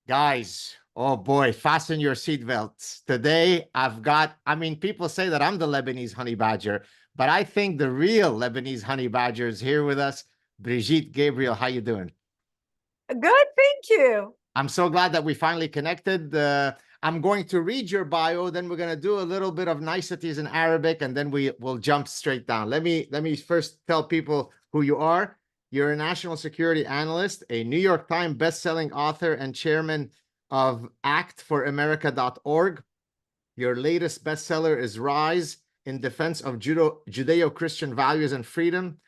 Guys, oh boy, fasten your seatbelts. Today, I mean, people say that I'm the Lebanese honey badger, but I think the real Lebanese honey badger is here with us. Brigitte, Gabriel, how you doing? Good, thank you. I'm so glad that we finally connected. I'm going to read your bio, then we're going to do a little bit of niceties in Arabic, and then we'll jump straight down. Let me first tell people who you are. You're a national security analyst, a New York Times best-selling author, and chairman of actforamerica.org. Your latest bestseller is Rise in Defense of Judeo-Christian Values and Freedom.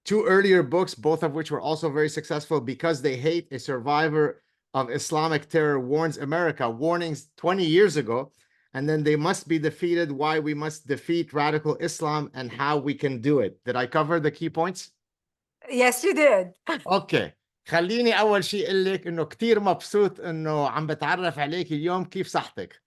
Two earlier books, both of which were also very successful, Because They Hate, a survivor of Islamic terror warns America, warnings 20 years ago. And then They Must Be Defeated, Why We Must Defeat Radical Islam and How We Can Do It. Did I cover the key points? Yes, you did. اوكي. خليني اول شيء اقول لك انه كثير مبسوط انه عم بتعرف عليك اليوم. كيف صحتك؟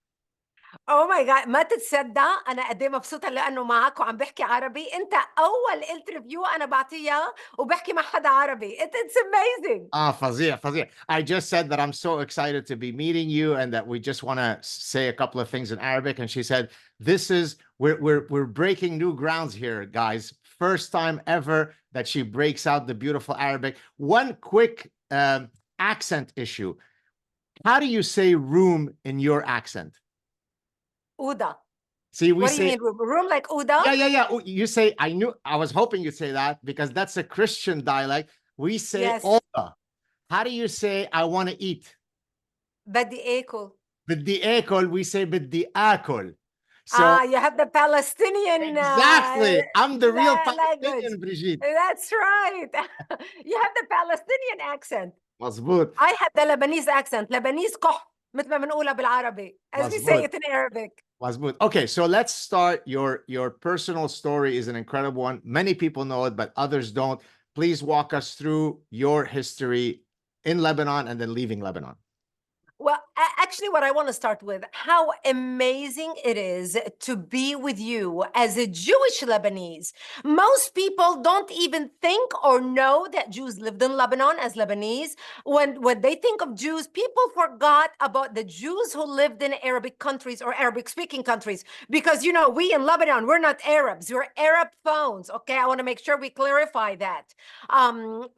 Oh my God، ما تتصدق أنا قد إيه مبسوطة لأنه معك وعم بحكي عربي. أنت أول انترفيو أنا بعطيها وبحكي مع حدا عربي. It's amazing. فظيع فظيع. I just said that I'm so excited to be meeting you and that we just want to say a couple of things in Arabic. And she said, we're breaking new grounds here, guys. First time ever that she breaks out the beautiful Arabic. One quick accent issue. How do you say room in your accent? Uda. See, we What do say you mean room? Room like Uda? yeah. You say I was hoping you'd say that because that's a Christian dialect. We say Yes. Oda. How do you say I want to eat? بدي آكل. بدي آكل, we say بدي آكل. So you have the Palestinian exactly. I'm the real language. Palestinian, Brigitte. That's right. You have the Palestinian accent. مظبوط. I have the Lebanese accent. Lebanese كح مثل ما بنقولها بالعربي, as we say مظبوط. it in Arabic. مظبوط. Okay, so let's start. Your personal story is an incredible one. Many people know it, but others don't. Please walk us through your history in Lebanon and then leaving Lebanon. Well, actually, what I want to start with, how amazing it is to be with you as a Jewish Lebanese. Most people don't even think or know that Jews lived in Lebanon as Lebanese. When they think of Jews, people forgot about the Jews who lived in Arabic countries or Arabic-speaking countries. Because, you know, we in Lebanon, we're not Arabs. We're Arab phones, okay? I want to make sure we clarify that.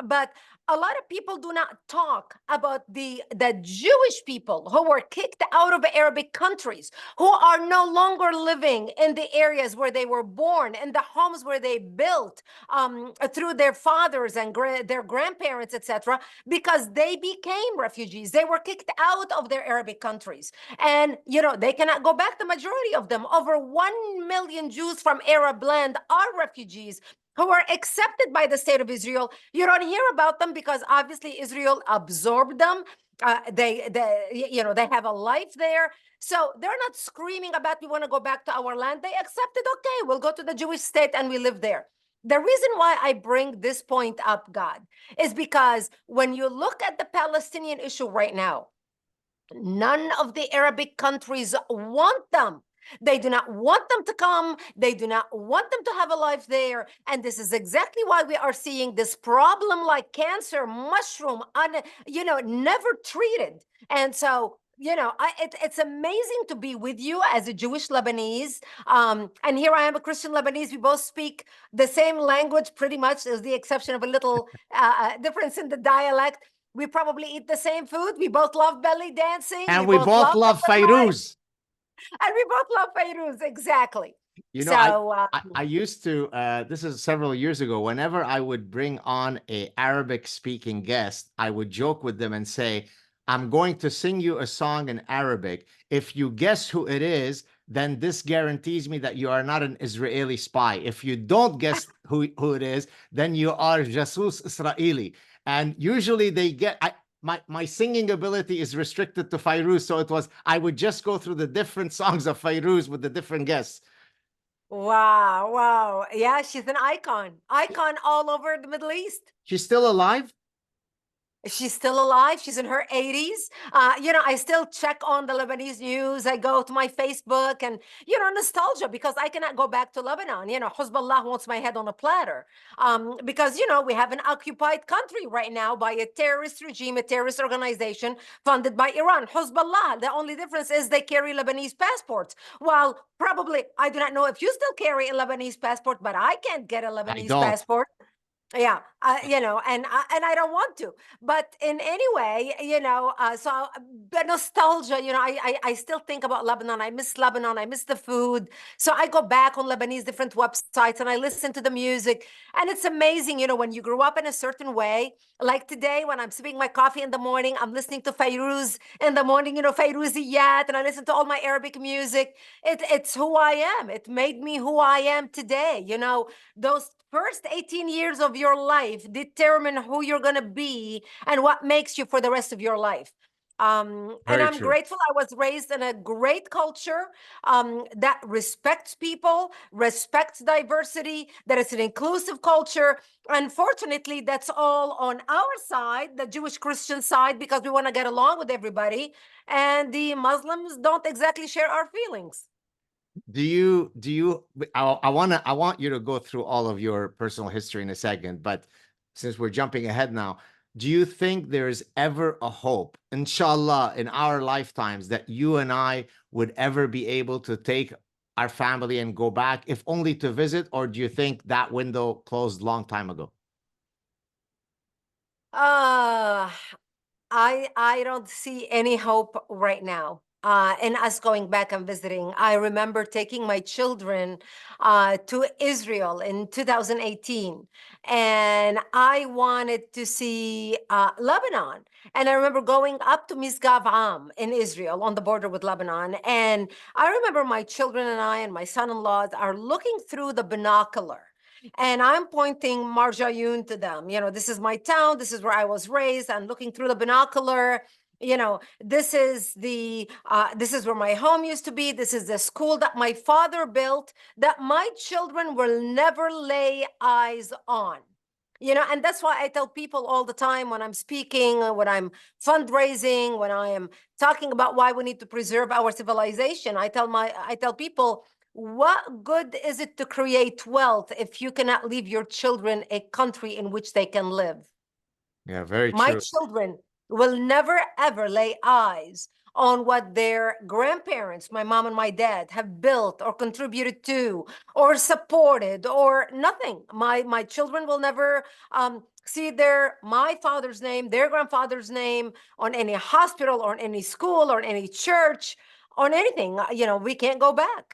But a lot of people do not talk about the Jewish people who were kicked out of Arabic countries, who are no longer living in the areas where they were born, in the homes where they built through their fathers and their grandparents, etc., because they became refugees. They were kicked out of their Arabic countries. And, you know, they cannot go back, the majority of them. Over 1 million Jews from Arab land are refugees who are accepted by the state of Israel. You don't hear about them because obviously Israel absorbed them. They have a life there. So they're not screaming about, we want to go back to our land. They accepted, okay, we'll go to the Jewish state and we live there. The reason why I bring this point up, God, is because when you look at the Palestinian issue right now, none of the Arabic countries want them. They do not want them to come. They do not want them to have a life there. And this is exactly why we are seeing this problem like cancer, mushroom, never treated. And so, you know, it's amazing to be with you as a Jewish Lebanese. And here I am, a Christian Lebanese. We both speak the same language pretty much, with the exception of a little difference in the dialect. We probably eat the same food. We both love belly dancing. And we both love Fairuz. And we both love Fairuz, exactly. You know, I used to, this is several years ago, whenever I would bring on a Arabic-speaking guest, I would joke with them and say, I'm going to sing you a song in Arabic. If you guess who it is, then this guarantees me that you are not an Israeli spy. If you don't guess who it is, then you are jasus Israeli. And usually they get... My singing ability is restricted to Fairuz, so I would just go through the different songs of Fairuz with the different guests. Wow. Yeah, she's an icon all over the Middle East. She's still alive? She's still alive. She's in her 80s. I still check on the Lebanese news. I go to my Facebook and, nostalgia, because I cannot go back to Lebanon. Hezbollah wants my head on a platter, because, we have an occupied country right now by a terrorist regime, a terrorist organization funded by Iran. Hezbollah, the only difference is they carry Lebanese passports. Well, probably, I do not know if you still carry a Lebanese passport, but I can't get a I Lebanese don't. passport. Yeah, and I don't want to, but in any way, so the nostalgia, I still think about Lebanon. I miss Lebanon. I miss the food. So I go back on Lebanese different websites and I listen to the music. And it's amazing, when you grew up in a certain way. Like today, when I'm sipping my coffee in the morning, I'm listening to Fairuz in the morning, Fairuziyat, and I listen to all my Arabic music. It's who I am. It made me who I am today. Those first 18 years of your life determine who you're going to be and what makes you for the rest of your life. And Very I'm true. grateful I was raised in a great culture that respects people, respects diversity, that it's an inclusive culture. Unfortunately, that's all on our side, the Jewish Christian side, because we want to get along with everybody. And the Muslims don't exactly share our feelings. I want you to go through all of your personal history in a second, but since we're jumping ahead now, do you think there's ever a hope, inshallah, in our lifetimes that you and I would ever be able to take our family and go back, if only to visit, or do you think that window closed long time ago? Uh, I don't see any hope right now. In us going back and visiting. I remember taking my children to Israel in 2018, and I wanted to see Lebanon. And I remember going up to Misgav Am in Israel on the border with Lebanon. And I remember my children and I and my son-in-laws are looking through the binocular, and I'm pointing Marjayun to them. This is my town. This is where I was raised. I'm looking through the binocular. This is where my home used to be. This is the school that my father built that my children will never lay eyes on. And that's why I tell people all the time when I'm speaking, when I'm fundraising, when I am talking about why we need to preserve our civilization. I tell people, what good is it to create wealth if you cannot leave your children a country in which they can live? Yeah, very My true. children will never, ever lay eyes on what their grandparents, my mom and my dad, have built or contributed to or supported or nothing. My children will never see my father's name, their grandfather's name on any hospital or any school or any church, on anything. We can't go back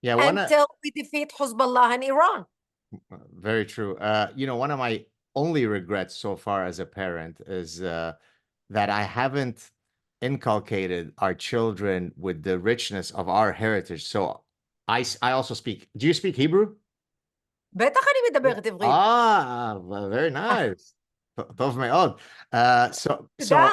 Yeah, until we defeat Hezbollah and Iran. very true. One of my only regrets so far as a parent is that I haven't inculcated our children with the richness of our heritage. So I also speak. Do you speak Hebrew? בטח אני Yeah. מדברת עברית. Very nice. טוב מאוד. So תודה.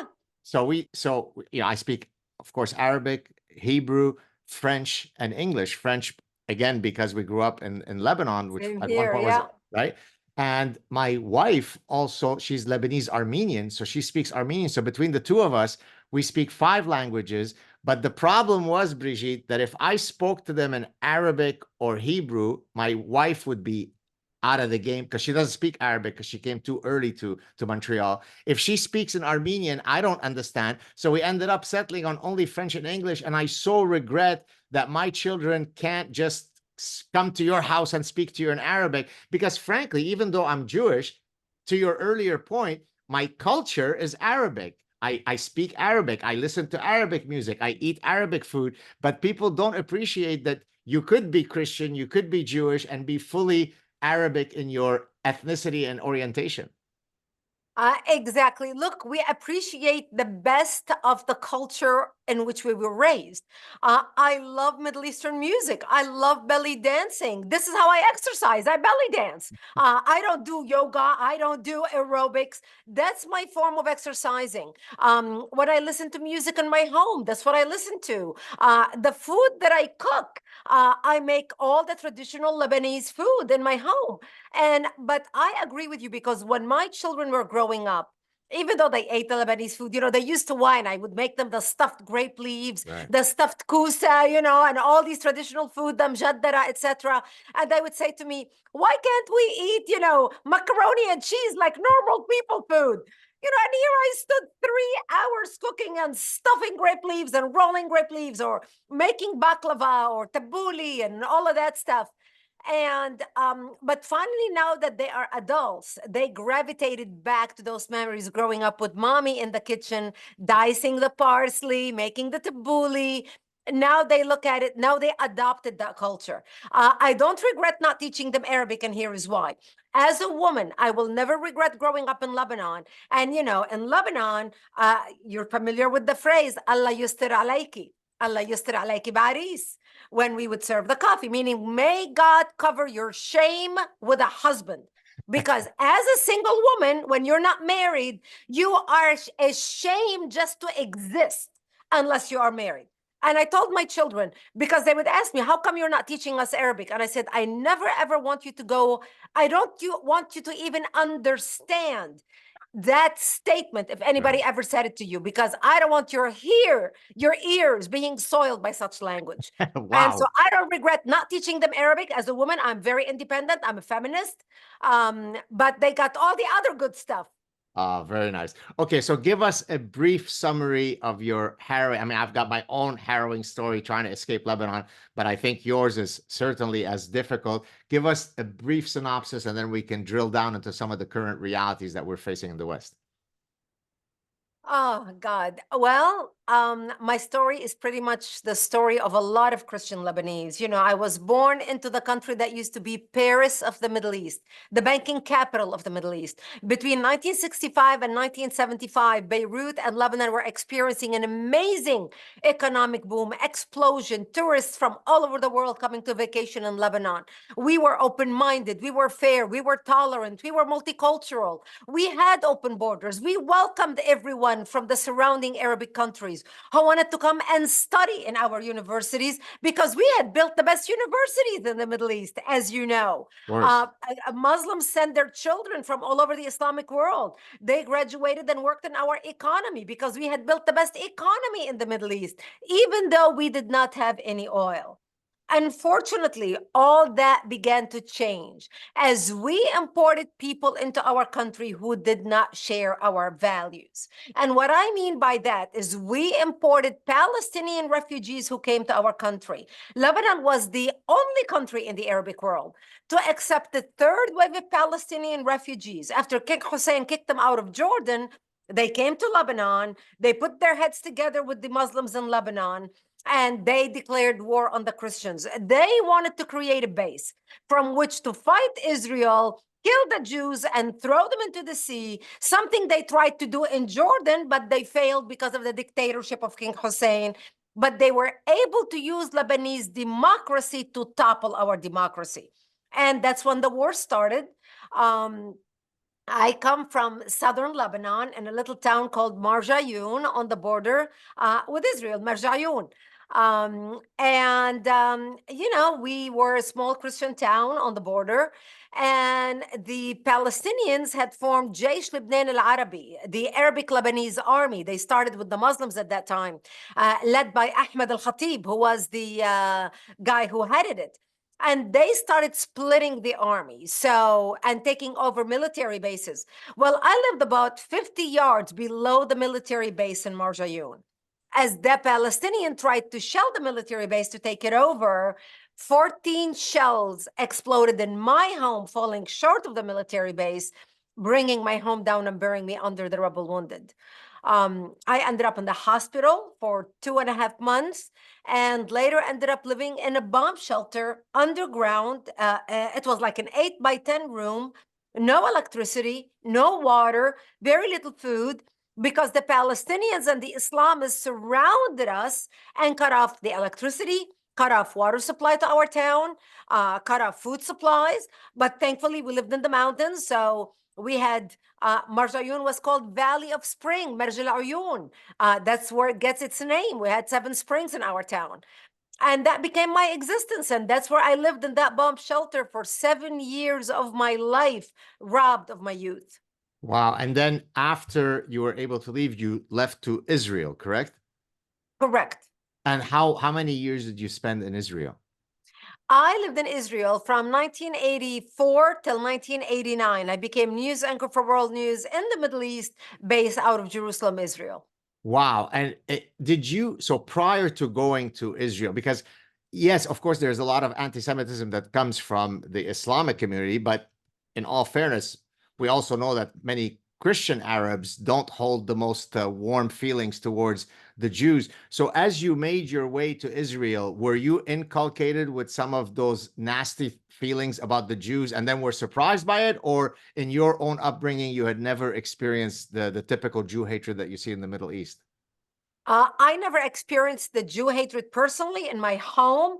I speak, of course, Arabic, Hebrew, French, and English. French, again, because we grew up in Lebanon, which Same at one here, point was, yeah. right? And my wife also, she's Lebanese Armenian, so she speaks Armenian. So between the two of us, we speak 5 languages. But the problem was, Brigitte, that if I spoke to them in Arabic or Hebrew, my wife would be out of the game because she doesn't speak Arabic because she came too early to Montreal. If she speaks in Armenian, I don't understand. So we ended up settling on only French and English. And I so regret that my children can't just come to your house and speak to you in Arabic because, frankly, even though I'm Jewish, to your earlier point, my culture is Arabic. I speak Arabic. I listen to Arabic music. I eat Arabic food. But people don't appreciate that you could be Christian, you could be Jewish, and be fully Arabic in your ethnicity and orientation. Exactly. Look, we appreciate the best of the culture in which we were raised. I love Middle Eastern music. I love belly dancing. This is how I exercise. I belly dance. I don't do yoga. I don't do aerobics. That's my form of exercising. When I listen to music in my home, that's what I listen to. The food that I cook, I make all the traditional Lebanese food in my home. But I agree with you because when my children were growing up, even though they ate the Lebanese food, they used to wine. I would make them the stuffed grape leaves, Right. the stuffed kusa, and all these traditional food, the mjaddara, etc. And they would say to me, why can't we eat, macaroni and cheese like normal people food? And here I stood 3 hours cooking and stuffing grape leaves and rolling grape leaves or making baklava or tabbouleh and all of that stuff. And but finally, now that they are adults, they gravitated back to those memories growing up with mommy in the kitchen, dicing the parsley, making the tabbouleh. Now they look at it, now they adopted that culture. I don't regret not teaching them Arabic, and here is why. As a woman, I will never regret growing up in Lebanon. And in Lebanon, you're familiar with the phrase, Allah yustir alayki, Allah yustir alayki baris, when we would serve the coffee, meaning, may God cover your shame with a husband. Because as a single woman, when you're not married, you are ashamed just to exist unless you are married. And I told my children, because they would ask me, how come you're not teaching us Arabic? And I said, I never, ever want you to go. I don't want you to even understand that statement if anybody ever said it to you, because I don't want your ears being soiled by such language. Wow. And so I don't regret not teaching them Arabic. As a woman, I'm very independent. I'm a feminist. But they got all the other good stuff. Very nice. Okay, so give us a brief summary of your harrowing. I mean, I've got my own harrowing story trying to escape Lebanon, but I think yours is certainly as difficult. Give us a brief synopsis, and then we can drill down into some of the current realities that we're facing in the West. Oh, God. Well, my story is pretty much the story of a lot of Christian Lebanese. I was born into the country that used to be Paris of the Middle East, the banking capital of the Middle East. Between 1965 and 1975, Beirut and Lebanon were experiencing an amazing economic boom, explosion, tourists from all over the world coming to vacation in Lebanon. We were open-minded, we were fair, we were tolerant, we were multicultural. We had open borders. We welcomed everyone from the surrounding Arabic countries who wanted to come and study in our universities, because we had built the best universities in the Middle East, as you know. Muslims send their children from all over the Islamic world. They graduated and worked in our economy because we had built the best economy in the Middle East, even though we did not have any oil. Unfortunately, all that began to change as we imported people into our country who did not share our values. And what I mean by that is we imported Palestinian refugees who came to our country. Lebanon was the only country in the Arabic world to accept the third wave of Palestinian refugees. After King Hussein kicked them out of Jordan, they came to Lebanon. They put their heads together with the Muslims in Lebanon, and they declared war on the Christians. They wanted to create a base from which to fight Israel, kill the Jews, and throw them into the sea, something they tried to do in Jordan, but they failed because of the dictatorship of King Hussein. But they were able to use Lebanese democracy to topple our democracy. And that's when the war started. I come from southern Lebanon in a little town called Marjayoun on the border with Israel, Marjayoun. We were a small Christian town on the border, and the Palestinians had formed Jaish Lebanon al-Arabi, the Arabic Lebanese army. They started with the Muslims at that time, led by Ahmed al-Khatib, who was the guy who headed it. And they started splitting the army, and taking over military bases. Well, I lived about 50 yards below the military base in Marjayoun. As the Palestinian tried to shell the military base to take it over, 14 shells exploded in my home, falling short of the military base, bringing my home down and burying me under the rubble wounded. I ended up in the hospital for 2.5 months, and later ended up living in a bomb shelter underground. It was like an 8x10 room, no electricity, no water, very little food, because the Palestinians and the Islamists surrounded us and cut off the electricity, cut off water supply to our town, cut off food supplies. But thankfully, we lived in the mountains, so we had Marjayoun was called Valley of Spring, Marj al-Uyun. That's where it gets its name. We had 7 springs in our town. And that became my existence. And that's where I lived, in that bomb shelter for 7 years of my life, robbed of my youth. Wow. And then after you were able to leave, you left to Israel, correct? Correct. And how many years did you spend in Israel? I lived in Israel from 1984 till 1989. I became news anchor for World News in the Middle East, based out of Jerusalem, Israel. Wow. And did you, so prior to going to Israel, because yes, of course, there's a lot of anti-Semitism that comes from the Islamic community, but in all fairness, we also know that many Christian Arabs don't hold the most warm feelings towards the Jews. So as you made your way to Israel, were you inculcated with some of those nasty feelings about the Jews and then were surprised by it? Or in your own upbringing, you had never experienced the typical Jew hatred that you see in the Middle East? I never experienced the Jew hatred personally in my home.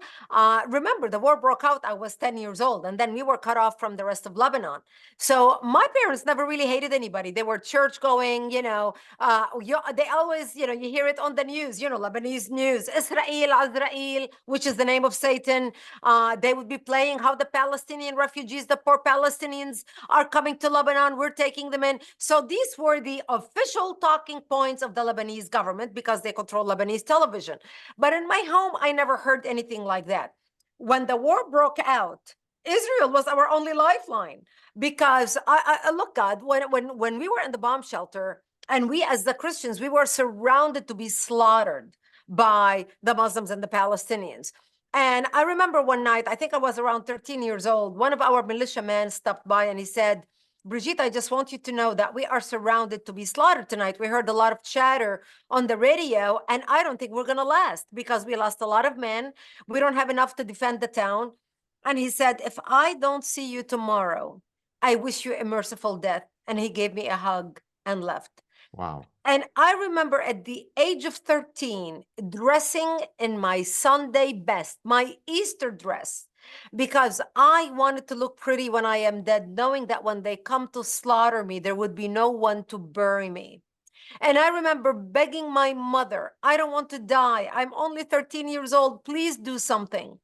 Remember, the war broke out. I was 10 years old, and then we were cut off from the rest of Lebanon. So my parents never really hated anybody. They were church going, they always, you hear it on the news, Lebanese news, Israel, which is the name of Satan. They would be playing how the Palestinian refugees, the poor Palestinians, are coming to Lebanon. We're taking them in. So these were the official talking points of the Lebanese government because they control Lebanese television. But in my home, I never heard anything like that. When the war broke out, Israel was our only lifeline because I look, God, when we were in the bomb shelter, and we as the Christians, we were surrounded to be slaughtered by the Muslims and the Palestinians. And I remember one night, I think I was around 13 years old, one of our militiamen stopped by and he said, Brigitte, I just want you to know that we are surrounded to be slaughtered tonight. We heard a lot of chatter on the radio, and I don't think we're going to last because we lost a lot of men. We don't have enough to defend the town. And he said, if I don't see you tomorrow, I wish you a merciful death. And he gave me a hug and left. Wow. And I remember at the age of 13, dressing in my Sunday best, my Easter dress, because I wanted to look pretty when I am dead, knowing that when they come to slaughter me, there would be no one to bury me. And I remember begging my mother, I don't want to die. I'm only 13 years old. Please do something.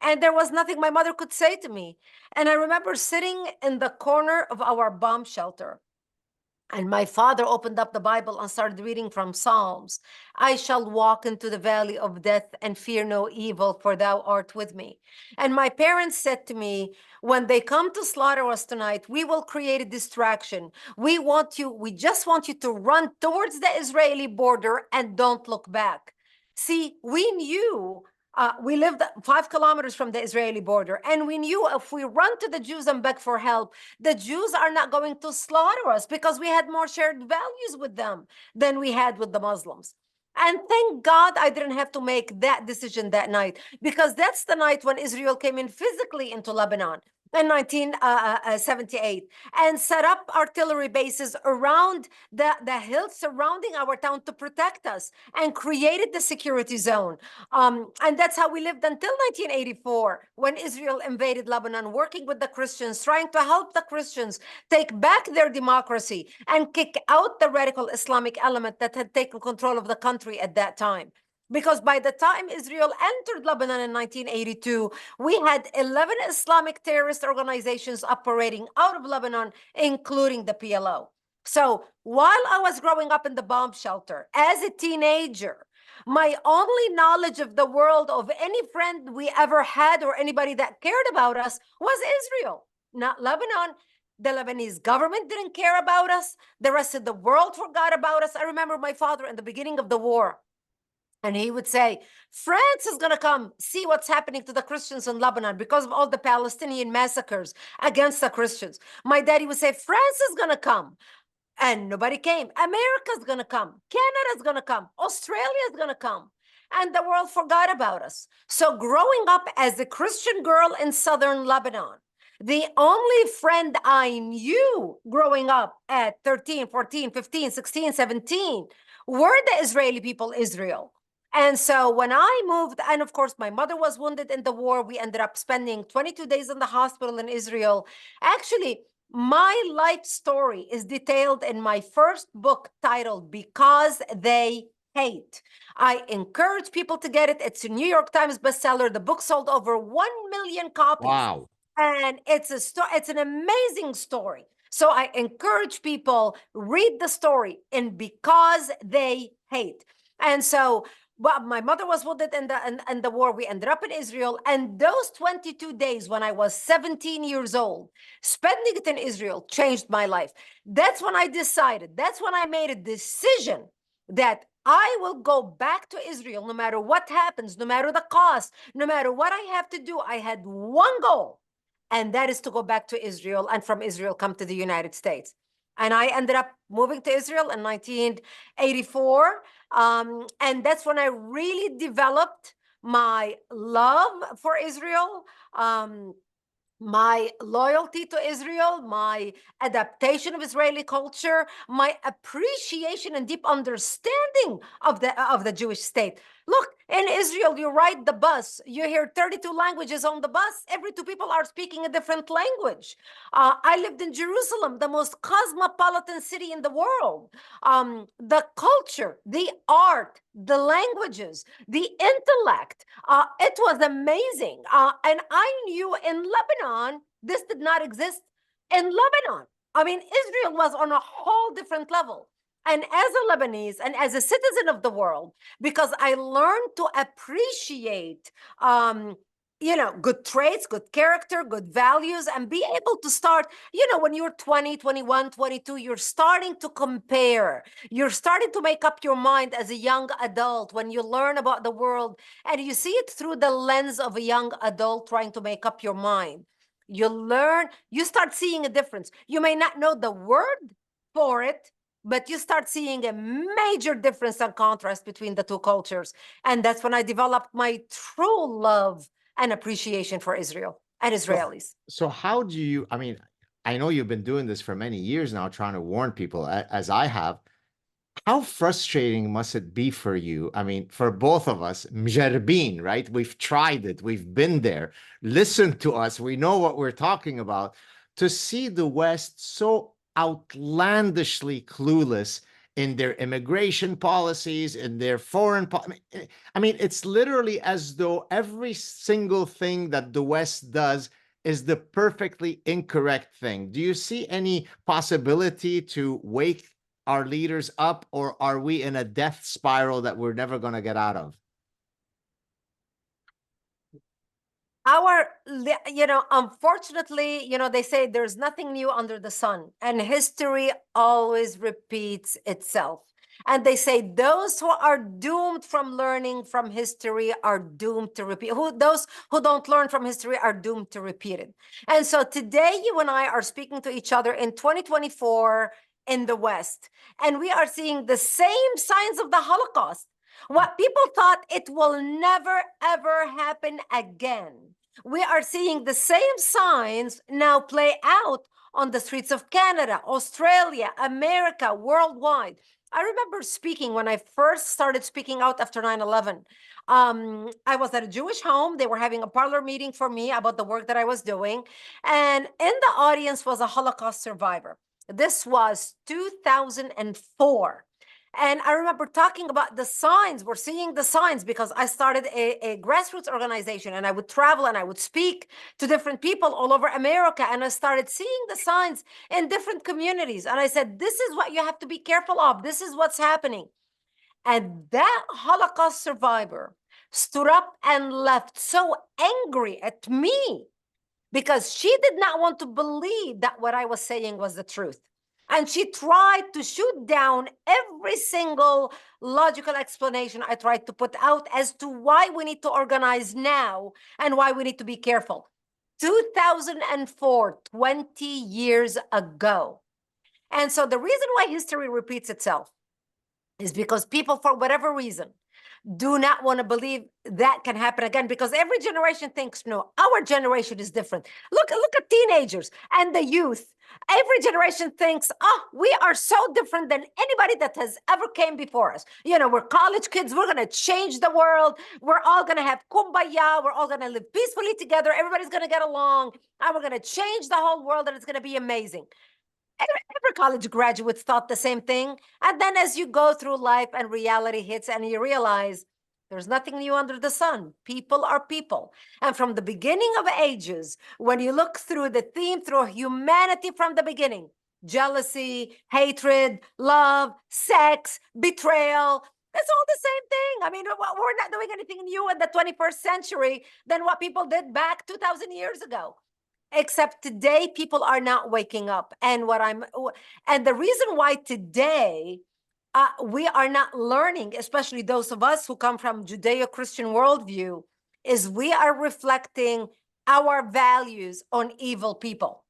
And there was nothing my mother could say to me. And I remember sitting in the corner of our bomb shelter. And my father opened up the Bible and started reading from Psalms. I shall walk into the valley of death and fear no evil, for thou art with me. And my parents said to me, when they come to slaughter us tonight, we will create a distraction. We just want you to run towards the Israeli border and don't look back. See, we knew we lived 5 kilometers from the Israeli border, and we knew if we run to the Jews and beg for help, the Jews are not going to slaughter us because we had more shared values with them than we had with the Muslims. And thank God I didn't have to make that decision that night, because that's the night when Israel came in physically into Lebanon in 1978 and set up artillery bases around the hills surrounding our town to protect us and created the security zone. And that's how we lived until 1984, when Israel invaded Lebanon, working with the Christians, trying to help the Christians take back their democracy and kick out the radical Islamic element that had taken control of the country at that time. Because by the time Israel entered Lebanon in 1982, we had 11 Islamic terrorist organizations operating out of Lebanon, including the PLO. So while I was growing up in the bomb shelter as a teenager, my only knowledge of the world, of any friend we ever had or anybody that cared about us, was Israel, not Lebanon. The Lebanese government didn't care about us. The rest of the world forgot about us. I remember my father in the beginning of the war, and he would say, France is going to come see what's happening to the Christians in Lebanon because of all the Palestinian massacres against the Christians. My daddy would say, France is going to come. And nobody came. America's going to come. Canada's going to come. Australia's going to come. And the world forgot about us. So growing up as a Christian girl in southern Lebanon, the only friend I knew growing up at 13, 14, 15, 16, 17 were the Israeli people, Israel. And so when I moved, and of course, my mother was wounded in the war, we ended up spending 22 days in the hospital in Israel. Actually, my life story is detailed in my first book titled Because They Hate. I encourage people to get it. It's a New York Times bestseller. The book sold over 1 million copies. Wow. And it's an amazing story. So I encourage people, read the story, and because they hate. And so, well, my mother was wounded in the war. We ended up in Israel. And those 22 days when I was 17 years old, spending it in Israel changed my life. That's when I decided, that's when I made a decision that I will go back to Israel no matter what happens, no matter the cost, no matter what I have to do. I had one goal, and that is to go back to Israel, and from Israel come to the United States. And I ended up moving to Israel in 1984. And that's when I really developed my love for Israel, my loyalty to Israel, my adaptation of Israeli culture, my appreciation and deep understanding of the Jewish state. Look, in Israel, you ride the bus, you hear 32 languages on the bus. Every two people are speaking a different language. I lived in Jerusalem, the most cosmopolitan city in the world. The culture, the art, the languages, the intellect, it was amazing. And I knew in Lebanon, this did not exist in Lebanon. I mean, Israel was on a whole different level. And as a Lebanese and as a citizen of the world, because I learned to appreciate, good traits, good character, good values, and be able to start, when you're 20, 21, 22, you're starting to compare. You're starting to make up your mind as a young adult when you learn about the world and you see it through the lens of a young adult trying to make up your mind. You learn, you start seeing a difference. You may not know the word for it, but you start seeing a major difference and contrast between the two cultures. And that's when I developed my true love and appreciation for Israel and Israelis. So how do you, I mean, I know you've been doing this for many years now, trying to warn people, as I have. How frustrating must it be for you? I mean, for both of us, mjarbin, right? We've tried it, we've been there. Listen to us, we know what we're talking about. To see the West so outlandishly clueless in their immigration policies, in their foreign I mean, it's literally as though every single thing that the West does is the perfectly incorrect thing. Do you see any possibility to wake our leaders up, or are we in a death spiral that we're never going to get out of? Unfortunately, they say there's nothing new under the sun, and history always repeats itself. And they say those who are doomed from learning from history are doomed to repeat. Those who don't learn from history are doomed to repeat it. And so today, you and I are speaking to each other in 2024 in the West, and we are seeing the same signs of the Holocaust. What people thought it will never, ever happen again. We are seeing the same signs now play out on the streets of Canada, Australia, America, worldwide. I remember speaking when I first started speaking out after 9/11. I was at a Jewish home. They were having a parlor meeting for me about the work that I was doing. And in the audience was a Holocaust survivor. This was 2004. And I remember talking about the signs. We're seeing the signs because I started a grassroots organization, and I would travel and I would speak to different people all over America. And I started seeing the signs in different communities. And I said, this is what you have to be careful of. This is what's happening. And that Holocaust survivor stood up and left so angry at me because she did not want to believe that what I was saying was the truth. And she tried to shoot down every single logical explanation I tried to put out as to why we need to organize now and why we need to be careful. 2004, 20 years ago. And so the reason why history repeats itself is because people, for whatever reason, do not want to believe that can happen again, because every generation thinks, no, our generation is different. Look at teenagers and the youth. Every generation thinks, oh, we are so different than anybody that has ever came before us. We're college kids. We're going to change the world. We're all going to have kumbaya. We're all going to live peacefully together. Everybody's going to get along. And we're going to change the whole world, and it's going to be amazing. Every college graduate thought the same thing. And then as you go through life and reality hits and you realize there's nothing new under the sun. People are people. And from the beginning of ages, when you look through the theme, through humanity from the beginning, jealousy, hatred, love, sex, betrayal. It's all the same thing. I mean, we're not doing anything new in the 21st century than what people did back 2,000 years ago. Except today, people are not waking up. And the reason why today we are not learning, especially those of us who come from Judeo-Christian worldview, is we are reflecting our values on evil people.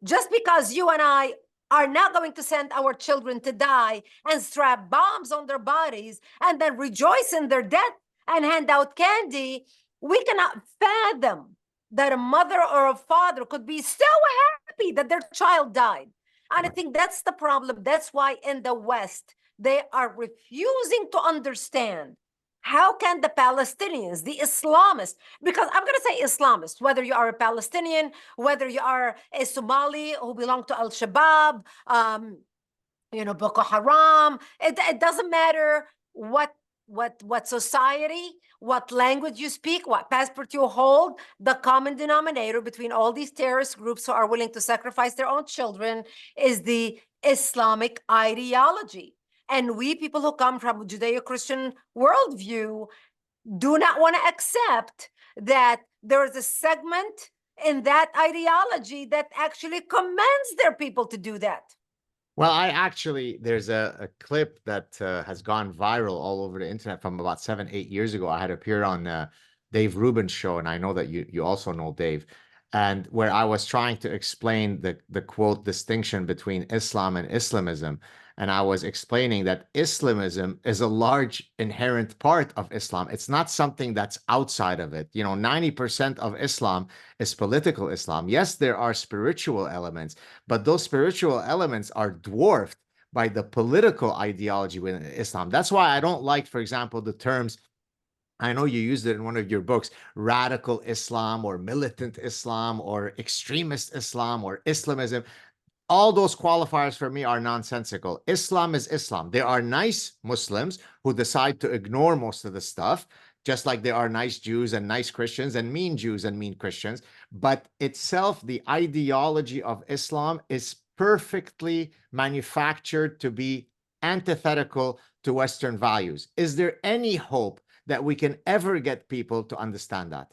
Just because you and I are not going to send our children to die and strap bombs on their bodies and then rejoice in their death and hand out candy, we cannot fathom that a mother or a father could be so happy that their child died. And I think that's the problem. That's why in the West, they are refusing to understand how can the Palestinians, the Islamists, because I'm going to say Islamists, whether you are a Palestinian, whether you are a Somali who belong to Al-Shabaab, Boko Haram, it doesn't matter what society, what language you speak, what passport you hold, the common denominator between all these terrorist groups who are willing to sacrifice their own children is the Islamic ideology. And we people who come from Judeo-Christian worldview do not want to accept that there is a segment in that ideology that actually commands their people to do that. Well, there's a clip that has gone viral all over the internet from about 7-8 years ago. I had appeared on Dave Rubin's show, and I know that you also know Dave, and where I was trying to explain the quote distinction between Islam and Islamism. And I was explaining that Islamism is a large inherent part of Islam. It's not something that's outside of it. 90% of Islam is political Islam. Yes, there are spiritual elements, but those spiritual elements are dwarfed by the political ideology within Islam. That's why I don't like, for example, the terms, I know you used it in one of your books, radical Islam or militant Islam or extremist Islam or Islamism. All those qualifiers for me are nonsensical. Islam is Islam. There are nice Muslims who decide to ignore most of the stuff, just like there are nice Jews and nice Christians and mean Jews and mean Christians. But itself, the ideology of Islam is perfectly manufactured to be antithetical to Western values. Is there any hope that we can ever get people to understand that?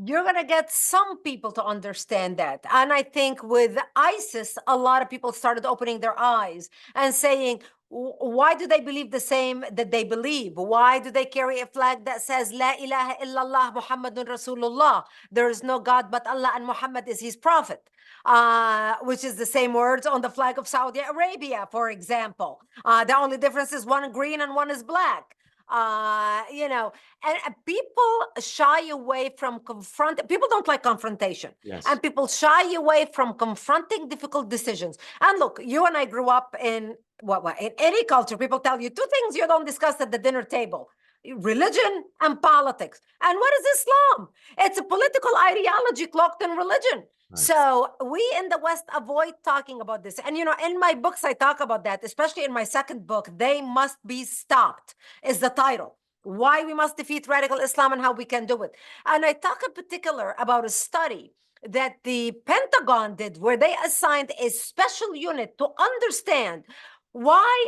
You're going to get some people to understand that. And I think with ISIS, a lot of people started opening their eyes and saying, why do they believe the same that they believe? Why do they carry a flag that says, La ilaha illallah Muhammadun Rasulullah? There is no God but Allah and Muhammad is his prophet. Which is the same words on the flag of Saudi Arabia, for example. The only difference is one is green and one is black. And people shy away from people don't like confrontation. Yes. And people shy away from confronting difficult decisions. And look, you and I grew up in in any culture, people tell you two things you don't discuss at the dinner table: religion and politics. And what is Islam? It's a political ideology cloaked in religion. Right. So we in the West avoid talking about this. And, in my books, I talk about that, especially in my second book, They Must Be Stopped is the title. Why we must defeat radical Islam and how we can do it. And I talk in particular about a study that the Pentagon did where they assigned a special unit to understand why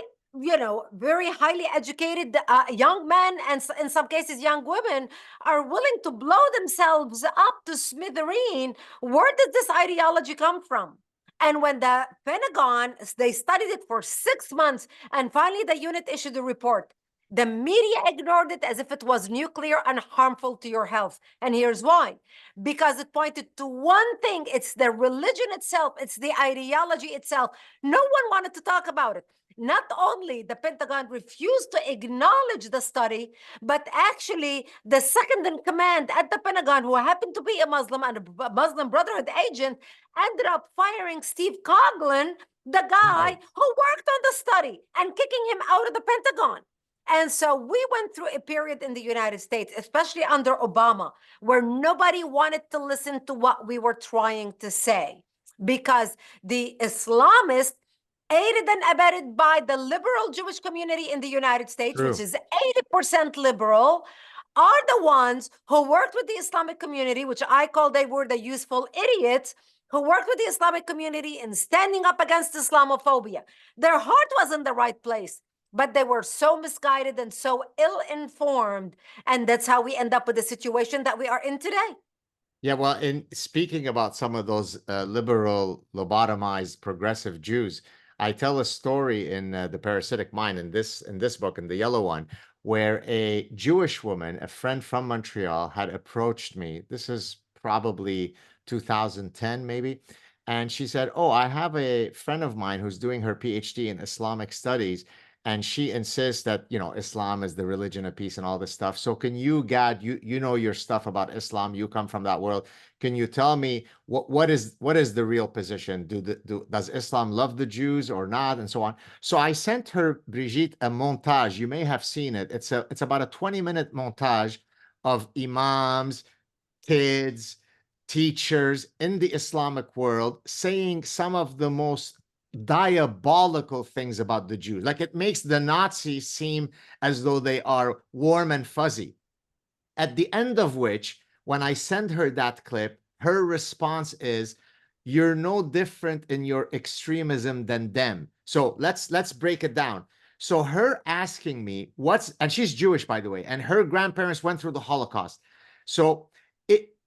very highly educated young men and in some cases young women are willing to blow themselves up to smithereen. Where did this ideology come from? And when the Pentagon, they studied it for 6 months, and finally the unit issued a report, the media ignored it as if it was nuclear and harmful to your health. And here's why. Because it pointed to one thing. It's the religion itself. It's the ideology itself. No one wanted to talk about it. Not only the Pentagon refused to acknowledge the study, but actually the second in command at the Pentagon, who happened to be a Muslim and a Muslim Brotherhood agent, ended up firing Steve Coughlin, the guy who worked on the study, and kicking him out of the Pentagon. And so we went through a period in the United States, especially under Obama, where nobody wanted to listen to what we were trying to say, because the Islamists, aided and abetted by the liberal Jewish community in the United States, which is 80% liberal, are the ones who worked with the Islamic community, which I call they were the useful idiots, who worked with the Islamic community in standing up against Islamophobia. Their heart was in the right place, but they were so misguided and so ill-informed. And that's how we end up with the situation that we are in today. Yeah, well, in speaking about some of those liberal, lobotomized, progressive Jews, I tell a story in The Parasitic Mind in this book, in the yellow one, where a Jewish woman, a friend from Montreal, had approached me. This is probably 2010, maybe. And she said, "Oh, I have a friend of mine who's doing her PhD in Islamic studies, and she insists that, you know, Islam is the religion of peace and all this stuff. So can you, Gad, you know your stuff about Islam, you come from that world. Can you tell me what is the real position? Does Islam love the Jews or not, and so on?" So I sent her, Brigitte, a montage. You may have seen it. It's about a 20-minute montage of imams, kids, teachers in the Islamic world saying some of the most diabolical things about the Jews. Like, it makes the Nazis seem as though they are warm and fuzzy. At the end of which, when I send her that clip, her response is, "You're no different in your extremism than them." So let's break it down. So her asking me and she's Jewish, by the way, and her grandparents went through the Holocaust. So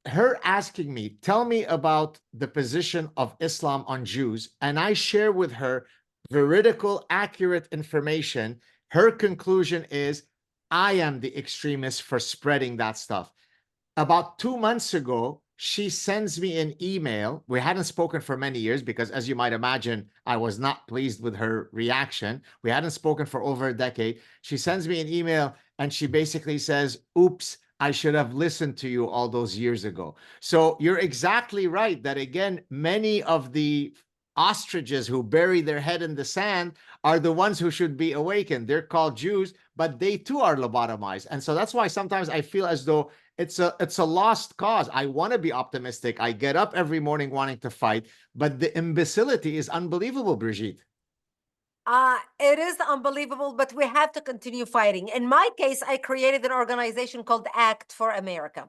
her asking me, "Tell me about the position of Islam on Jews," and I share with her veridical, accurate information. Her conclusion is, I am the extremist for spreading that stuff. About 2 months ago, she sends me an email. We hadn't spoken for many years because, as you might imagine, I was not pleased with her reaction. We hadn't spoken for over a decade. She sends me an email and she basically says, "Oops, I should have listened to you all those years ago." So you're exactly right that, again, many of the ostriches who bury their head in the sand are the ones who should be awakened. They're called Jews, but they too are lobotomized. And so that's why sometimes I feel as though it's a lost cause. I want to be optimistic. I get up every morning wanting to fight, but the imbecility is unbelievable, Brigitte. It is unbelievable, but we have to continue fighting. In my case, I created an organization called Act for America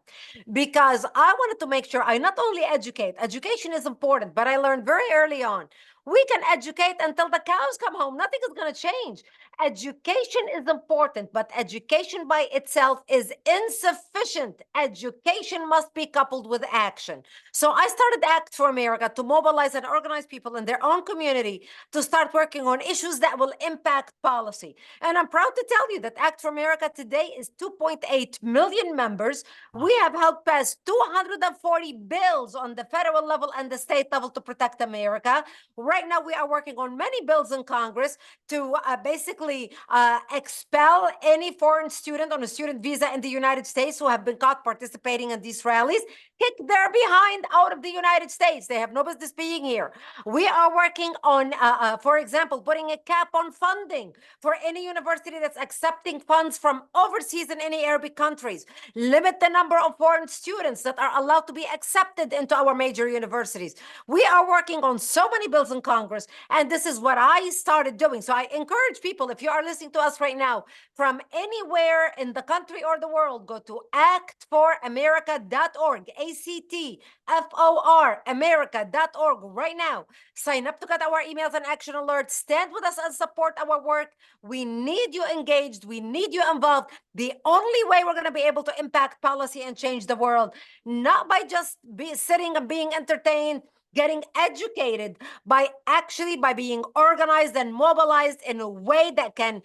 because I wanted to make sure I not only educate, education is important, but I learned very early on we can educate until the cows come home. Nothing is going to change. Education is important, but education by itself is insufficient. Education must be coupled with action. So I started Act for America to mobilize and organize people in their own community to start working on issues that will impact policy. And I'm proud to tell you that Act for America today is 2.8 million members. We have helped pass 240 bills on the federal level and the state level to protect America. Right now, we are working on many bills in Congress to basically expel any foreign student on a student visa in the United States who have been caught participating in these rallies, kick their behind out of the United States. They have no business being here. We are working on, for example, putting a cap on funding for any university that's accepting funds from overseas in any Arabic countries. Limit the number of foreign students that are allowed to be accepted into our major universities. We are working on so many bills in Congress, and this is what I started doing. So I encourage people, if you are listening to us right now from anywhere in the country or the world, go to actforamerica.org, ACTFOR America.org right now. Sign up to get our emails and action alerts. Stand with us and support our work. We need you engaged. We need you involved. The only way we're going to be able to impact policy and change the world, not by just sitting and being entertained, getting educated, by being organized and mobilized in a way that can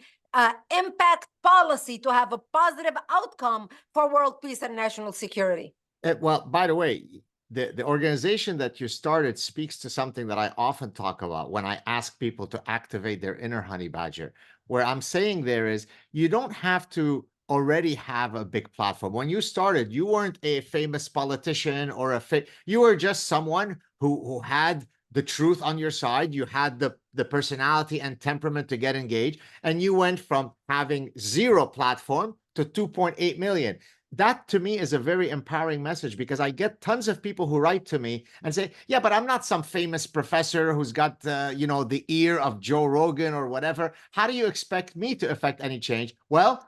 impact policy to have a positive outcome for world peace and national security. Well, by the way, the organization that you started speaks to something that I often talk about when I ask people to activate their inner honey badger. Where I'm saying there is, you don't have to already have a big platform. When you started, you weren't a famous politician or you were just someone who had the truth on your side. You had the personality and temperament to get engaged, and you went from having zero platform to 2.8 million. That to me is a very empowering message, because I get tons of people who write to me and say, "Yeah, but I'm not some famous professor who's got the ear of Joe Rogan or whatever. How do you expect me to affect any change?" Well,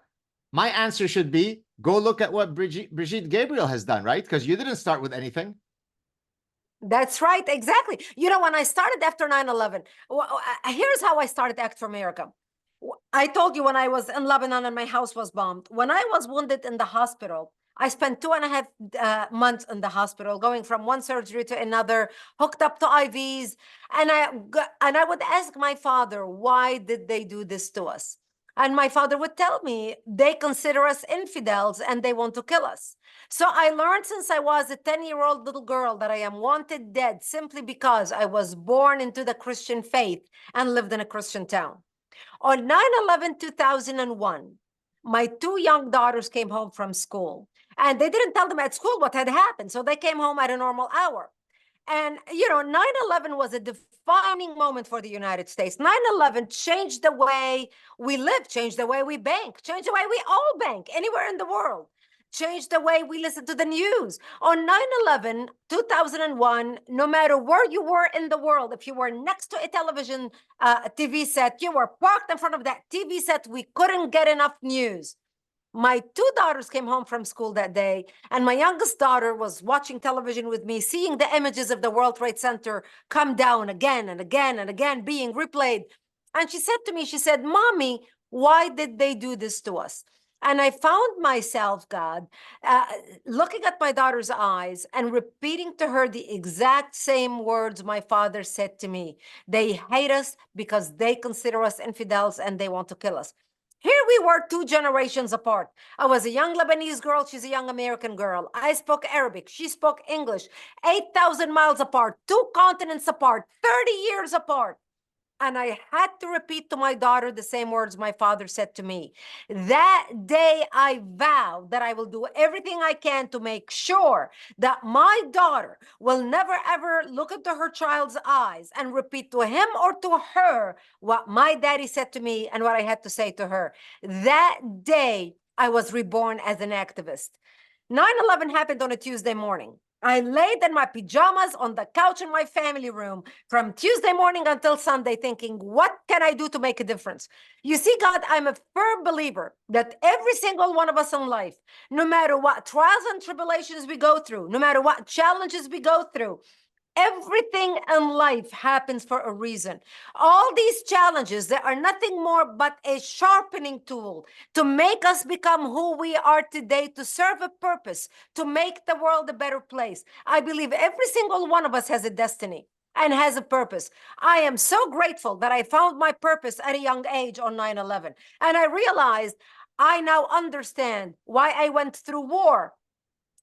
my answer should be, go look at what Brigitte Gabriel has done, right? Because you didn't start with anything. That's right, exactly. You know, when I started after 9/11, here's how I started Act for America. I told you when I was in Lebanon and my house was bombed. When I was wounded in the hospital, I spent 2.5 months in the hospital, going from one surgery to another, hooked up to IVs. And I would ask my father, why did they do this to us? And my father would tell me, they consider us infidels and they want to kill us. So I learned since I was a 10-year-old little girl that I am wanted dead simply because I was born into the Christian faith and lived in a Christian town. On 9/11, 2001, my two young daughters came home from school, and they didn't tell them at school what had happened. So they came home at a normal hour. And, 9/11 was a defining moment for the United States. 9/11 changed the way we live, changed the way we bank, changed the way we all bank anywhere in the world, changed the way we listen to the news. On 9/11, 2001, no matter where you were in the world, if you were next to a television TV set, you were parked in front of that TV set, we couldn't get enough news. My two daughters came home from school that day, and my youngest daughter was watching television with me, seeing the images of the World Trade Center come down again and again and again, being replayed. And she said to me, she said, Mommy, why did they do this to us? And I found myself, God, looking at my daughter's eyes and repeating to her the exact same words my father said to me. They hate us because they consider us infidels and they want to kill us. Here we were 2 generations apart. I was a young Lebanese girl. She's a young American girl. I spoke Arabic. She spoke English. 8,000 miles apart, 2 continents apart, 30 years apart. And I had to repeat to my daughter the same words my father said to me. That day, I vowed that I will do everything I can to make sure that my daughter will never, ever look into her child's eyes and repeat to him or to her what my daddy said to me and what I had to say to her. That day, I was reborn as an activist. 9/11 happened on a Tuesday morning. I laid in my pajamas on the couch in my family room from Tuesday morning until Sunday thinking, what can I do to make a difference? You see, God, I'm a firm believer that every single one of us in life, no matter what trials and tribulations we go through, no matter what challenges we go through, everything in life happens for a reason. All these challenges, they are nothing more but a sharpening tool to make us become who we are today, to serve a purpose, to make the world a better place. I believe every single one of us has a destiny and has a purpose. I am so grateful that I found my purpose at a young age on 9/11. And I realized I now understand why I went through war,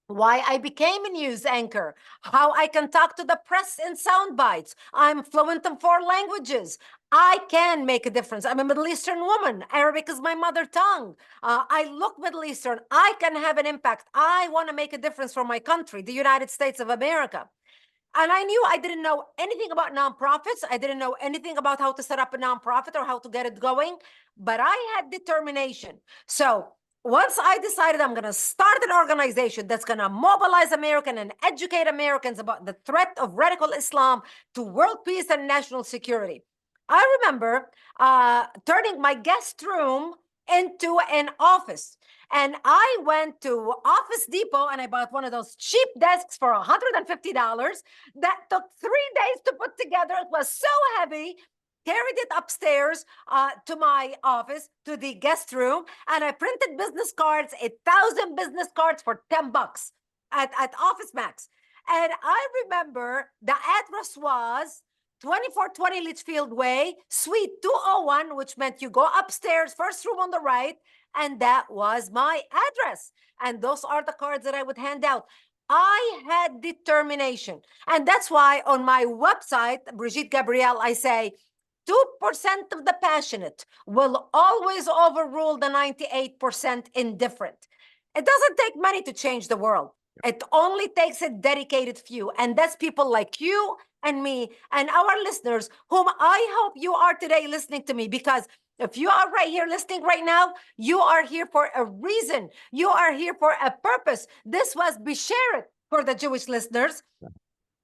why I became a news anchor, how I can talk to the press in sound bites. I'm fluent in 4 languages. I can make a difference. I'm a Middle Eastern woman. Arabic is my mother tongue. I look Middle Eastern. I can have an impact. I want to make a difference for my country, the United States of America. And I knew I didn't know anything about nonprofits. I didn't know anything about how to set up a nonprofit or how to get it going, but I had determination. So once I decided I'm going to start an organization that's going to mobilize Americans and educate Americans about the threat of radical Islam to world peace and national security, I remember turning my guest room into an office. And I went to Office Depot and I bought one of those cheap desks for $150 that took 3 days to put together. It was so heavy. Carried it upstairs to my office, to the guest room, and I printed business cards, 1,000 business cards for $10 at Office Max. And I remember the address was 2420 Litchfield Way, Suite 201, which meant you go upstairs, first room on the right, and that was my address. And those are the cards that I would hand out. I had determination. And that's why on my website, Brigitte Gabriel, I say, 2% of the passionate will always overrule the 98% indifferent. It doesn't take many to change the world. It only takes a dedicated few. And that's people like you and me and our listeners, whom I hope you are today listening to me, because if you are right here listening right now, you are here for a reason. You are here for a purpose. This was Bisheret for the Jewish listeners.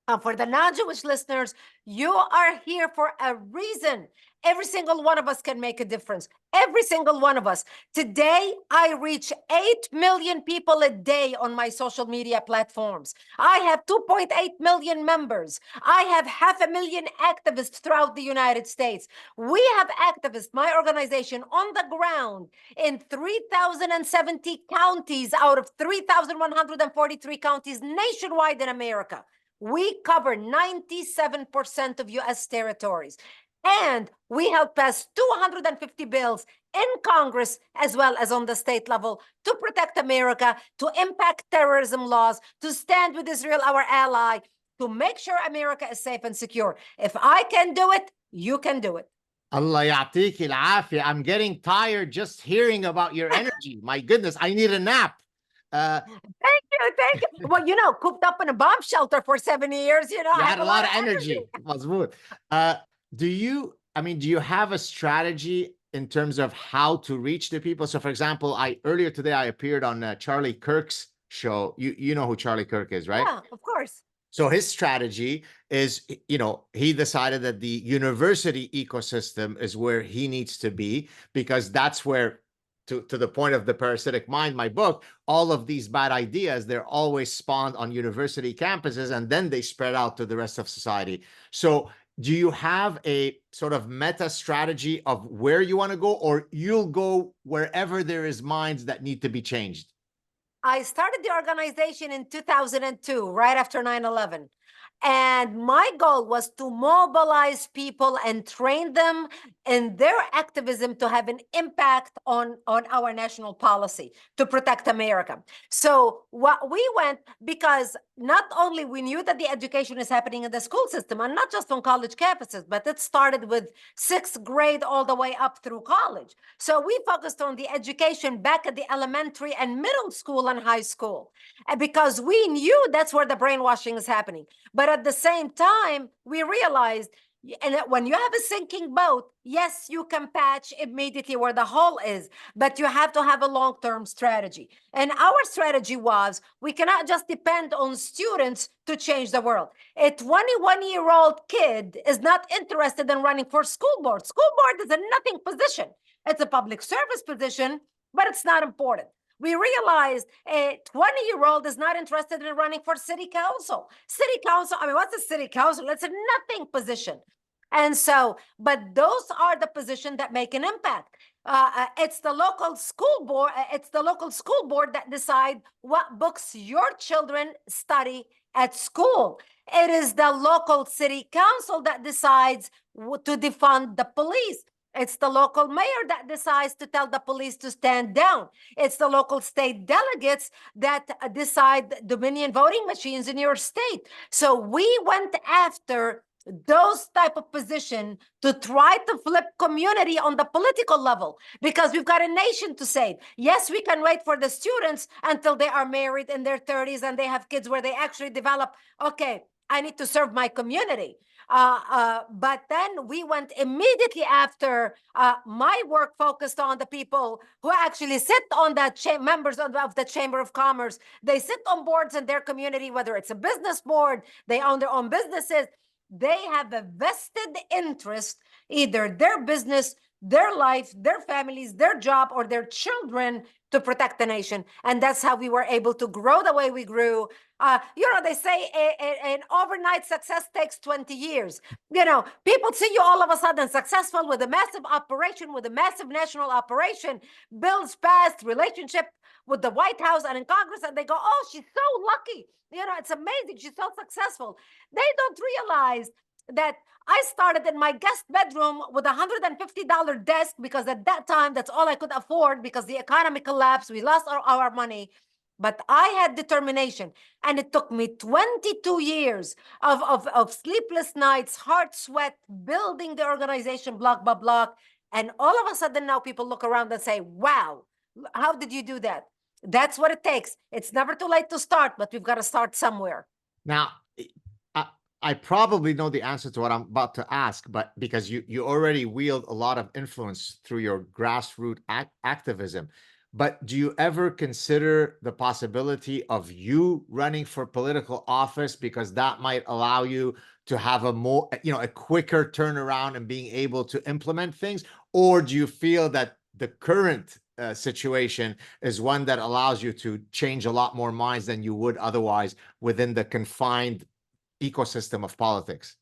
And for the non-Jewish listeners, you are here for a reason. Every single one of us can make a difference. Every single one of us. Today, I reach 8 million people a day on my social media platforms. I have 2.8 million members. I have 500,000 activists throughout the United States. We have activists, my organization, on the ground in 3,070 counties out of 3,143 counties nationwide in America. We cover 97% of US territories. And we helped pass 250 bills in Congress as well as on the state level to protect America, to impact terrorism laws, to stand with Israel, our ally, to make sure America is safe and secure. If I can do it, you can do it. Allah ya'tiki al-afiyah. I'm getting tired just hearing about your energy. My goodness, I need a nap. Thank you. Well, cooped up in a bomb shelter for 7 years, You I had a lot of energy. Mazmood. Do you have a strategy in terms of how to reach the people? So for example, earlier today, I appeared on Charlie Kirk's show. You know who Charlie Kirk is, right? Yeah, of course. So his strategy is, he decided that the university ecosystem is where he needs to be, because that's where, to the point of the parasitic mind, my book, all of these bad ideas, they're always spawned on university campuses, and then they spread out to the rest of society. So do you have a sort of meta strategy of where you want to go, or you'll go wherever there is minds that need to be changed? I started the organization in 2002, right after 9/11. And my goal was to mobilize people and train them in their activism to have an impact on our national policy to protect America. So what we went, because not only we knew that the education is happening in the school system, and not just on college campuses, but it started with 6th grade all the way up through college. So we focused on the education back at the elementary and middle school and high school, because we knew that's where the brainwashing is happening. But at the same time, we realized, and when you have a sinking boat, yes, you can patch immediately where the hole is, but you have to have a long-term strategy. And our strategy was, we cannot just depend on students to change the world. A 21-year-old kid is not interested in running for school board. School board is a nothing position. It's a public service position, but it's not important. We realized a 20-year-old is not interested in running for city council. City council, what's a city council? It's a nothing position. And so, but those are the positions that make an impact. It's the local school board. It's the local school board that decide what books your children study at school. It is the local city council that decides to defund the police. It's the local mayor that decides to tell the police to stand down. It's the local state delegates that decide Dominion voting machines in your state. So we went after those type of position to try to flip community on the political level, because we've got a nation to save. Yes, we can wait for the students until they are married in their 30s and they have kids where they actually develop, okay, I need to serve my community. But then we went immediately after. My work focused on the people who actually sit on the members of the Chamber of Commerce. They sit on boards in their community, whether it's a business board, they own their own businesses. They have a vested interest, either their business, their life, their families, their job, or their children, to protect the nation. And that's how we were able to grow the way we grew. They say an overnight success takes 20 years. People see you all of a sudden successful with a massive operation, with a massive national operation, bills passed, relationship with the White House and in Congress, and they go, oh, she's so lucky. It's amazing. She's so successful. They don't realize that I started in my guest bedroom with a $150 desk, because at that time, that's all I could afford, because the economy collapsed. We lost our money. But I had determination, and it took me 22 years of sleepless nights, heart sweat, building the organization block by block. And all of a sudden now people look around and say, wow, how did you do that? That's what it takes. It's never too late to start, but we've got to start somewhere. Now, I probably know the answer to what I'm about to ask, but because you already wield a lot of influence through your grassroots activism, But do you ever consider the possibility of you running for political office, because that might allow you to have a more, a quicker turnaround and being able to implement things? Or do you feel that the current situation is one that allows you to change a lot more minds than you would otherwise within the confined ecosystem of politics?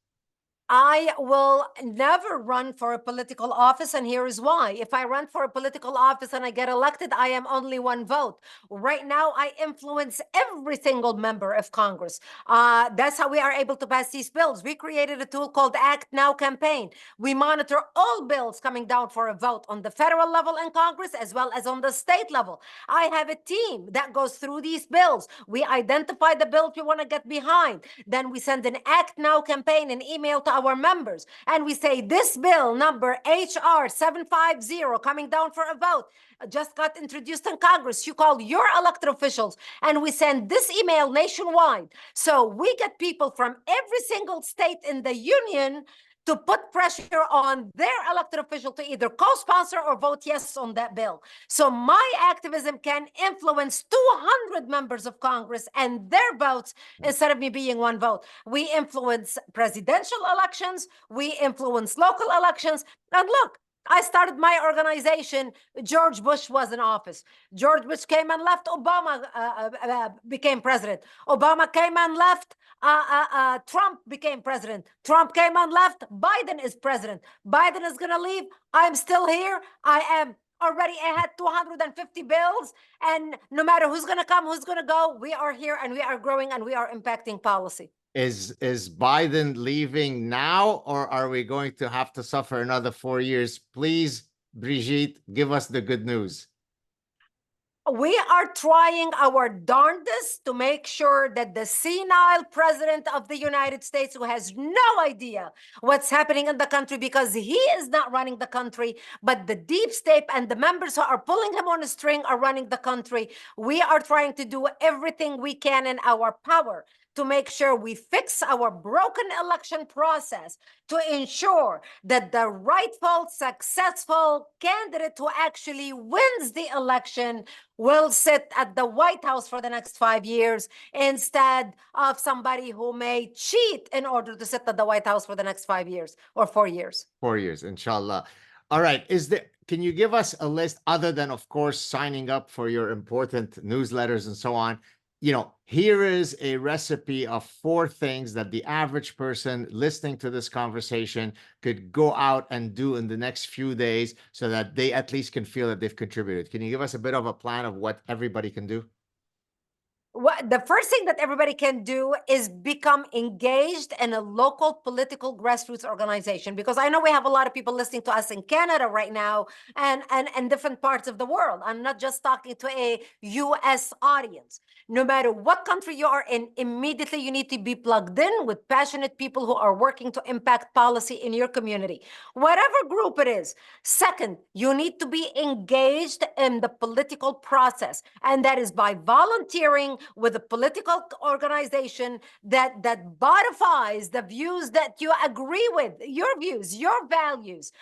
I will never run for a political office, and here is why. If I run for a political office and I get elected, I am only one vote. Right now, I influence every single member of Congress. That's how we are able to pass these bills. We created a tool called Act Now campaign. We monitor all bills coming down for a vote on the federal level in Congress as well as on the state level. I have a team that goes through these bills. We identify the bills we want to get behind. Then we send an Act Now campaign, an email to our members, and we say, this bill number HR 750 coming down for a vote just got introduced in Congress. You call your elected officials, and we send this email nationwide. So we get people from every single state in the union to put pressure on their elected official to either co-sponsor or vote yes on that bill. So my activism can influence 200 members of Congress and their votes instead of me being one vote. We influence presidential elections, we influence local elections. And look, I started my organization. George Bush was in office. George Bush came and left. Obama became president. Obama came and left. Trump became president. Trump came and left. Biden is president. Biden is going to leave. I'm still here. I am already ahead 250 bills. And no matter who's going to come, who's going to go, we are here and we are growing and we are impacting policy. Is Biden leaving now, or are we going to have to suffer another 4 years? Please, Brigitte, give us the good news. We are trying our darndest to make sure that the senile president of the United States, who has no idea what's happening in the country because he is not running the country, but the deep state and the members who are pulling him on a string are running the country. We are trying to do everything we can in our power to make sure we fix our broken election process to ensure that the rightful, successful candidate who actually wins the election will sit at the White House for the next 5 years instead of somebody who may cheat in order to sit at the White House for the next 5 years or 4 years. 4 years, inshallah. All right. Can you give us a list, other than, of course, signing up for your important newsletters and so on? Here is a recipe of 4 things that the average person listening to this conversation could go out and do in the next few days so that they at least can feel that they've contributed. Can you give us a bit of a plan of what everybody can do? The first thing that everybody can do is become engaged in a local political grassroots organization, because I know we have a lot of people listening to us in Canada right now and different parts of the world. I'm not just talking to a US audience. No matter what country you are in, immediately you need to be plugged in with passionate people who are working to impact policy in your community, whatever group it is. Second, you need to be engaged in the political process, and that is by volunteering with a political organization that bodifies the views that you agree with, your views, your values,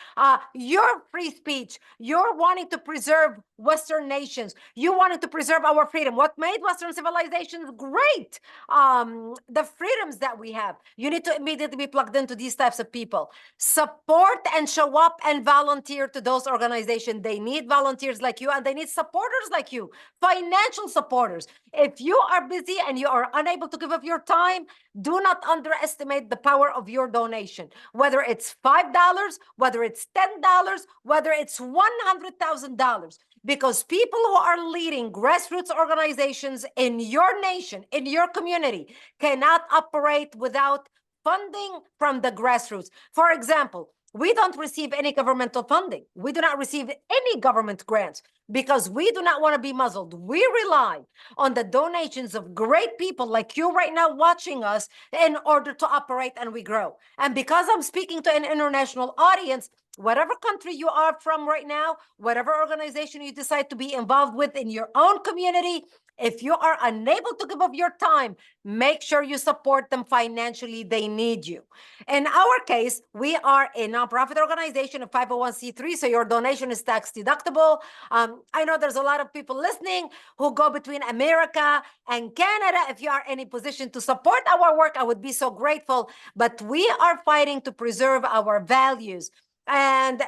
your free speech, your wanting to preserve Western nations, you wanted to preserve our freedom. What made Western civilizations great? The freedoms that we have. You need to immediately be plugged into these types of people. Support and show up and volunteer to those organizations. They need volunteers like you, and they need supporters like you, financial supporters. If you are busy and you are unable to give up your time, do not underestimate the power of your donation. Whether it's $5, whether it's $10, whether it's $100,000. Because people who are leading grassroots organizations in your nation, in your community, cannot operate without funding from the grassroots. For example, we don't receive any governmental funding. We do not receive any government grants because we do not want to be muzzled. We rely on the donations of great people like you right now watching us in order to operate, and we grow. And because I'm speaking to an international audience, whatever country you are from right now, whatever organization you decide to be involved with in your own community, If you are unable to give of your time, make sure you support them financially. They need you. In our case, we are a nonprofit organization, a 501c3, so your donation is tax deductible. I know there's a lot of people listening who go between America and Canada. If you are in a position to support our work, I would be so grateful. But we are fighting to preserve our values. And,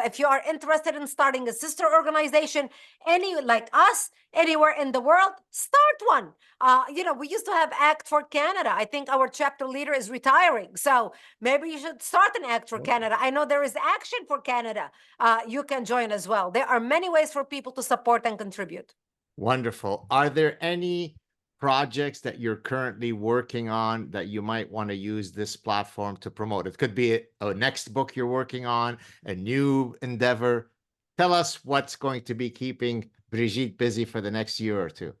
if you are interested in starting a sister organization, like us, anywhere in the world, start one. We used to have ACT for Canada. I think our chapter leader is retiring. So maybe you should start an ACT for Canada. I know there is Action for Canada. You can join as well. There are many ways for people to support and contribute. Wonderful. Are there any projects that you're currently working on that you might want to use this platform to promote? It could be a next book you're working on, a new endeavor. Tell us what's going to be keeping Brigitte busy for the next year or two.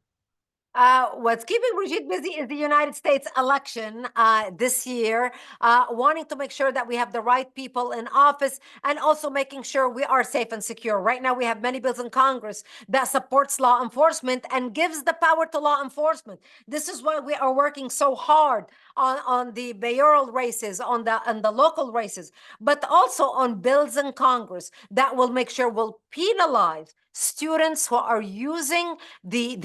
What's keeping Brigitte busy is the United States election this year, wanting to make sure that we have the right people in office and also making sure we are safe and secure. Right now, we have many bills in Congress that supports law enforcement and gives the power to law enforcement. This is why we are working so hard on the mayoral races, on the local races, but also on bills in Congress that will make sure we'll penalize students who are using the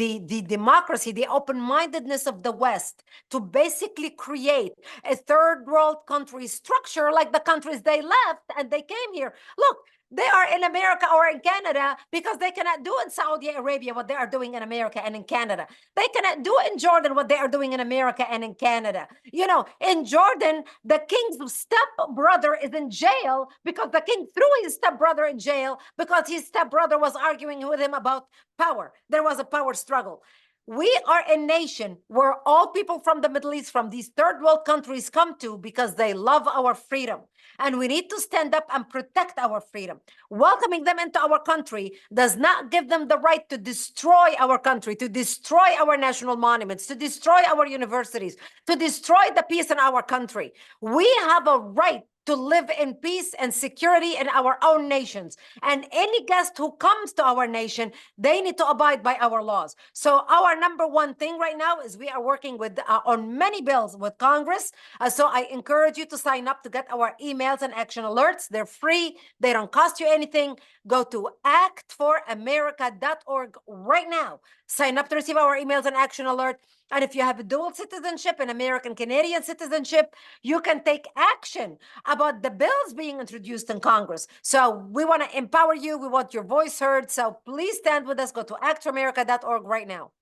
democracy, the open-mindedness of the West to basically create a third world country structure like the countries they left and they came here. Look, they are in America or in Canada because they cannot do in Saudi Arabia what they are doing in America and in Canada. They cannot do in Jordan what they are doing in America and in Canada. In Jordan, the king's stepbrother is in jail because the king threw his stepbrother in jail because his stepbrother was arguing with him about power. There was a power struggle. We are a nation where all people from the Middle East, from these third world countries, come to because they love our freedom. And we need to stand up and protect our freedom. Welcoming them into our country does not give them the right to destroy our country, to destroy our national monuments, to destroy our universities, to destroy the peace in our country. We have a right to live in peace and security in our own nations. And any guest who comes to our nation, they need to abide by our laws. So our number one thing right now is we are working with on many bills with Congress. So I encourage you to sign up to get our emails and action alerts. They're free. They don't cost you anything. Go to actforamerica.org right now. Sign up to receive our emails and action alert. And if you have a dual citizenship and American-Canadian citizenship, you can take action about the bills being introduced in Congress. So we want to empower you. We want your voice heard. So please stand with us. Go to actforamerica.org right now.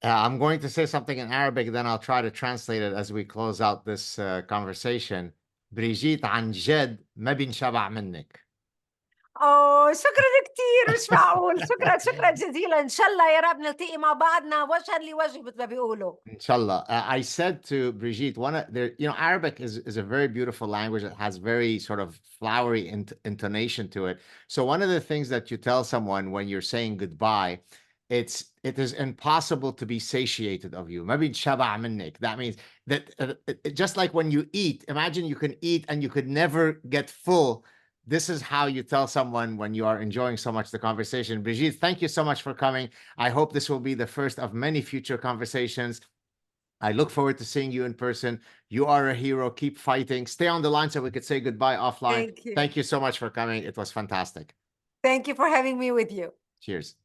I'm going to say something in Arabic, then I'll try to translate it as we close out this conversation. Brigitte عن جد ما بنشبع منك. شكرا كثير، مش معقول. شكرا جزيلا. ان شاء الله يا رب نلتقي مع بعضنا وجها لوجه مثل ما بيقولوا. Inshallah. I said to Brigitte, Arabic is a very beautiful language that has very sort of flowery intonation to it. So one of the things that you tell someone when you're saying goodbye, it is impossible to be satiated of you. Maybe shaba' minnik. That means that just like when you eat, imagine you can eat and you could never get full. This is how you tell someone when you are enjoying so much the conversation. Brigitte, thank you so much for coming. I hope this will be the first of many future conversations. I look forward to seeing you in person. You are a hero. Keep fighting. Stay on the line so we could say goodbye offline. Thank you. Thank you so much for coming. It was fantastic. Thank you for having me with you. Cheers.